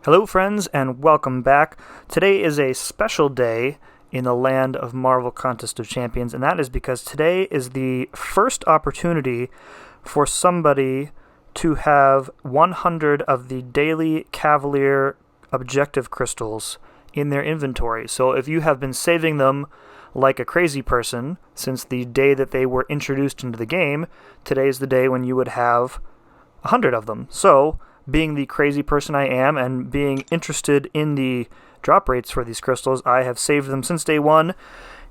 Hello friends and welcome back. Today is a special day in the land of Marvel Contest of Champions, and that is because today is the first opportunity for somebody to have 100 of the daily Cavalier objective crystals in their inventory. So if you have been saving them like a crazy person since the day that they were introduced into the game, today is the day when you would have 100 of them. So being the crazy person I am and being interested in the drop rates for these crystals, I have saved them since day one,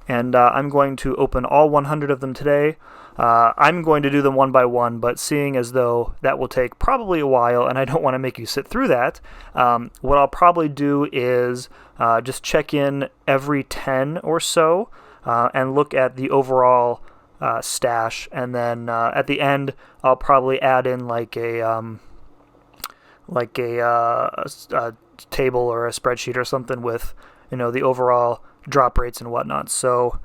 and I'm going to open all 100 of them today. I'm going to do them one by one, but seeing as though that will take probably a while and I don't want to make you sit through that, what I'll probably do is just check in every 10 or so and look at the overall stash, and then at the end I'll probably add in like a table or a spreadsheet or something with, the overall drop rates and whatnot. So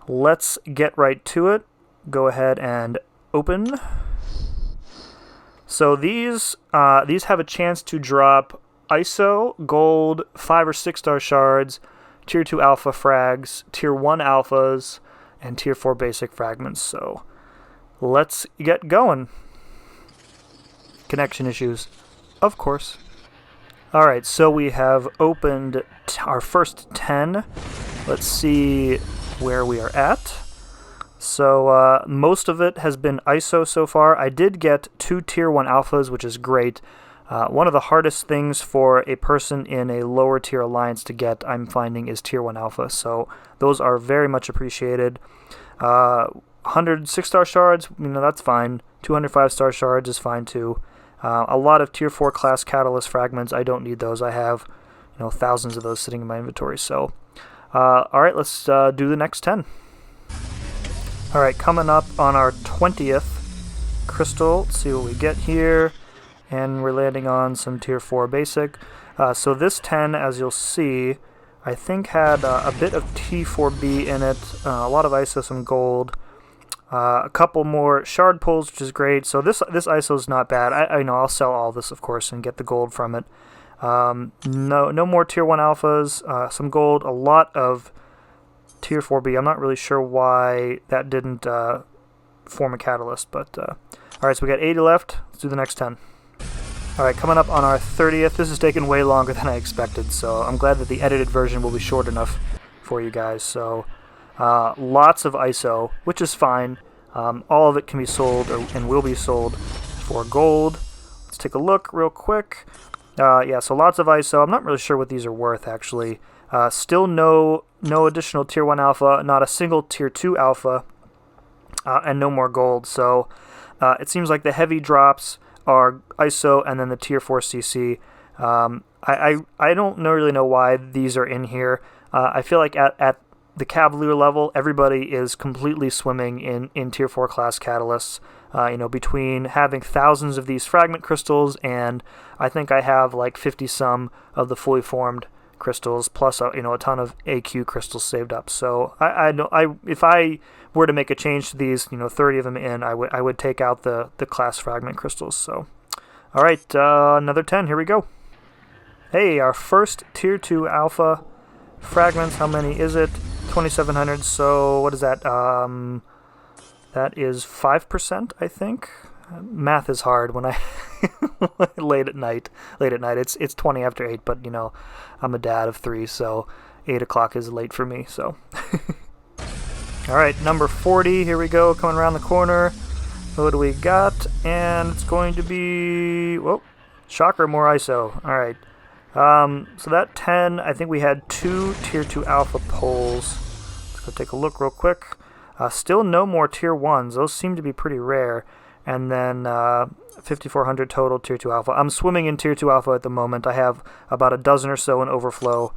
let's get right to it. Go ahead and open. So these have a chance to drop ISO, gold, 5 or 6 star shards, tier 2 alpha frags, tier 1 alphas, and tier 4 basic fragments. So let's get going. Connection issues, of course. Alright, so we have opened our first 10. Let's see where we are at. So most of it has been ISO so far. I did get 2 tier 1 alphas, which is great. One of the hardest things for a person in a lower tier alliance to get, I'm finding, is tier 1 alpha. So those are very much appreciated. 100 6-star shards, that's fine. 200 5-star shards is fine too. A lot of tier 4 class catalyst fragments, I don't need those. I have thousands of those sitting in my inventory. So alright, let's do the next 10. Alright, coming up on our 20th crystal. Let's see what we get here. And we're landing on some tier 4 basic. So this 10, as you'll see, I think had a bit of T4B in it. A lot of ISO, some gold. A couple more shard pulls, which is great. So this ISO is not bad. I know I'll sell all this, of course, and get the gold from it. No more tier 1 alphas. Some gold. A lot of tier 4B. I'm not really sure why that didn't form a catalyst, but alright, so we got 80 left. Let's do the next 10. Alright, coming up on our 30th. This is taking way longer than I expected, so I'm glad that the edited version will be short enough for you guys. So lots of ISO, which is fine. All of it can be sold and will be sold for gold. Let's take a look real quick. Yeah, so lots of ISO. I'm not really sure what these are worth, actually. Still no additional tier 1 alpha, not a single tier 2 alpha, and no more gold. So it seems like the heavy drops are ISO and then the tier 4 CC. I don't really know why these are in here. I feel like at the Cavalier level, everybody is completely swimming in tier 4 class catalysts. Between having thousands of these fragment crystals, and I think I have like 50 some of the fully formed crystals, plus a ton of AQ crystals saved up. So if I were to make a change to these, 30 of them in, I would take out the class fragment crystals. So all right, another 10. Here we go. Hey, our first tier 2 alpha fragments. How many is it? 2,700. So what is that? That is 5%, I think. Math is hard when I late at night. It's 20 after 8, but I'm a dad of 3, so 8 o'clock is late for me. So all right, number 40. Here we go, coming around the corner. What do we got? And it's going to be, whoa, shocker, more ISO. All right. So that 10, I think we had 2 tier 2 alpha pulls. Let's go take a look real quick. Still no more tier 1s. Those seem to be pretty rare. And then 5,400 total tier 2 alpha. I'm swimming in tier 2 alpha at the moment. I have about a dozen or so in overflow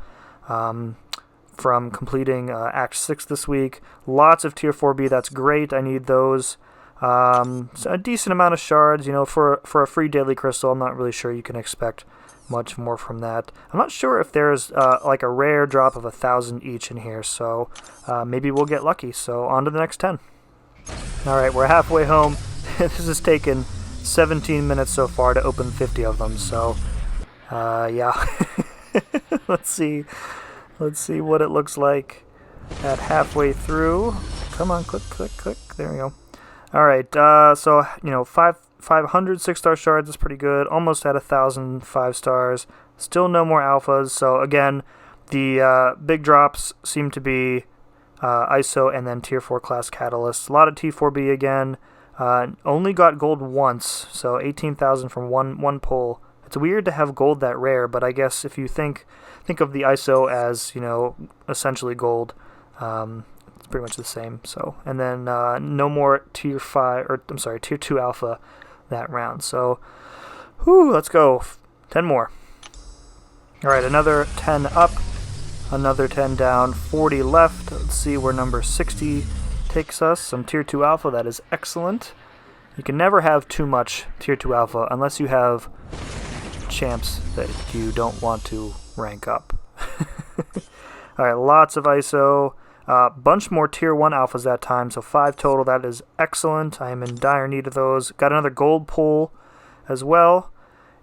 from completing Act 6 this week. Lots of tier 4B. That's great. I need those. So a decent amount of shards. For a free daily crystal, I'm not really sure you can expect much more from that. I'm not sure if there's like a rare drop of 1,000 each in here, so maybe we'll get lucky. So on to the next 10. Alright, we're halfway home. This has taken 17 minutes so far to open 50 of them, so Yeah. Let's see what it looks like at halfway through. Come on, click, click, click. There we go. All right. So 500 6-star shards is pretty good. Almost at 1,000 5-stars. Still no more alphas. So again, the big drops seem to be ISO and then tier 4 class catalysts. A lot of T4B again. Only got gold once, so 18,000 from one pull. It's weird to have gold that rare, but I guess if you think of the ISO as essentially gold, it's pretty much the same. So and then no more tier 2 alpha that round. So, let's go. 10 more. All right, another 10 up, another 10 down, 40 left. Let's see where number 60 takes us. Some tier 2 alpha. That is excellent. You can never have too much tier 2 alpha unless you have champs that you don't want to rank up. All right, lots of ISO. Bunch more tier 1 alphas that time, so 5 total. That is excellent. I am in dire need of those. Got another gold pull as well,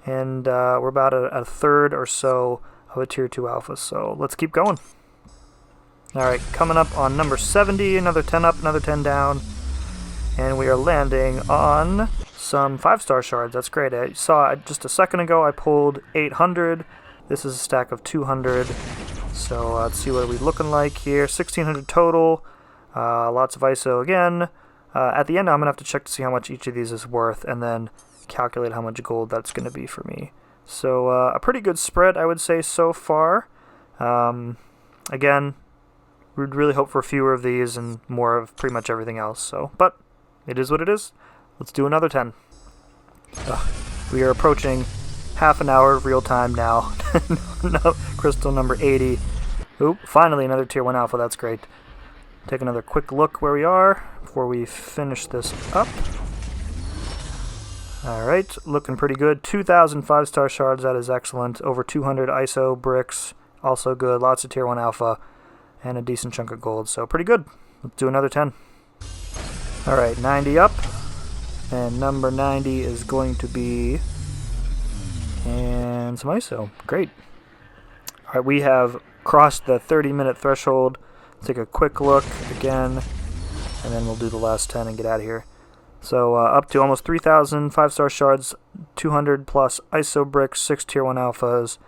and we're about a third or so of a tier 2 alpha, so let's keep going. All right, coming up on number 70, another 10 up, another 10 down, and we are landing on some 5-star shards. That's great. I saw just a second ago I pulled 800. This is a stack of 200. So let's see what we're looking like here. 1,600 total. Lots of ISO again. At the end, I'm going to have to check to see how much each of these is worth and then calculate how much gold that's going to be for me. So a pretty good spread, I would say, so far. Again, we'd really hope for fewer of these and more of pretty much everything else. So, but it is what it is. Let's do another 10. We are approaching half an hour of real time now. No, crystal number 80. Oop, finally another tier 1 alpha. That's great. Take another quick look where we are before we finish this up. Alright, looking pretty good. 2,000 5-star shards, that is excellent. Over 200 ISO bricks, also good. Lots of tier 1 alpha and a decent chunk of gold, so pretty good. Let's do another 10. Alright, 90 up. And number 90 is going to be... and some ISO. Great. Alright, we have crossed the 30-minute threshold. Let's take a quick look again, and then we'll do the last 10 and get out of here. So up to almost 3,000 5-star shards, 200 plus ISO bricks, 6 tier 1 alphas,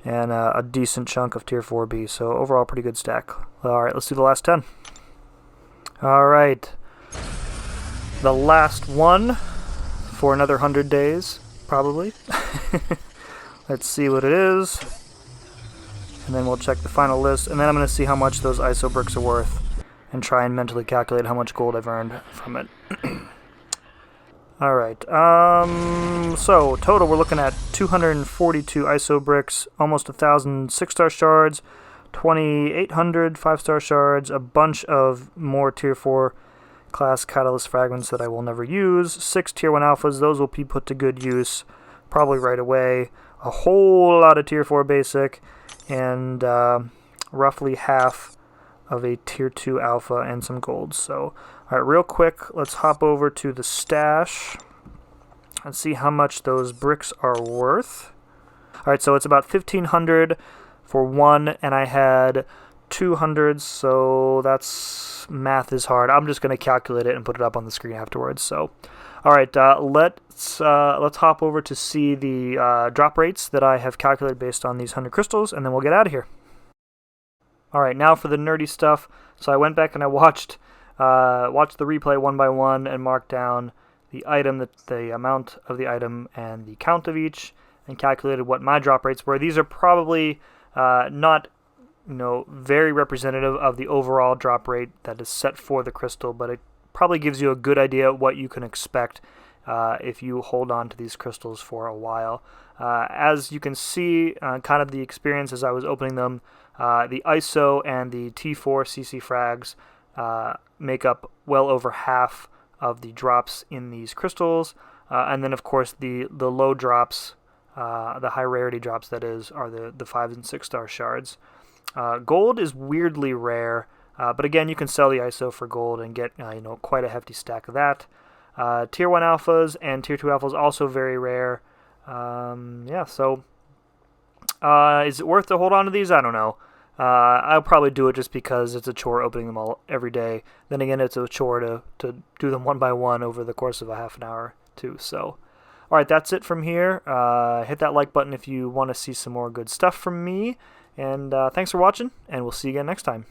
and a decent chunk of tier 4B. So overall, pretty good stack. Alright, let's do the last 10. Alright. The last one for another 100 days, probably. Let's see what it is. And then we'll check the final list. And then I'm going to see how much those ISO bricks are worth and try and mentally calculate how much gold I've earned from it. Alright, so total we're looking at 242 ISO bricks, almost 1,000 6-star shards, 2,800 5-star shards, a bunch of more tier 4 class catalyst fragments that I will never use, 6 tier 1 alphas, those will be put to good use probably right away, a whole lot of tier 4 basic, and roughly half of a tier 2 alpha and some gold. So, alright, real quick, let's hop over to the stash and see how much those bricks are worth. Alright, so it's about 1,500 for one, and I had 200, so that's, math is hard. I'm just going to calculate it and put it up on the screen afterwards. So, alright, let's hop over to see the drop rates that I have calculated based on these 100 crystals, and then we'll get out of here. Alright, now for the nerdy stuff. So I went back and I watched the replay one by one and marked down the item, the amount of the item and the count of each, and calculated what my drop rates were. These are probably not very representative of the overall drop rate that is set for the crystal, but it probably gives you a good idea of what you can expect if you hold on to these crystals for a while. As you can see, kind of the experience as I was opening them, the ISO and the T4 CC frags make up well over half of the drops in these crystals, and then of course the low drops, the high rarity drops that is, are the 5 and 6-star shards. Gold is weirdly rare, but again you can sell the ISO for gold and get quite a hefty stack of that. Tier 1 alphas and tier 2 alphas also very rare. Yeah, so Is it worth to hold on to these? I don't know. I'll probably do it just because it's a chore opening them all every day. Then again, it's a chore to do them one by one over the course of a half an hour too. So, all right, that's it from here. Hit that like button if you want to see some more good stuff from me. And thanks for watching, and we'll see you again next time.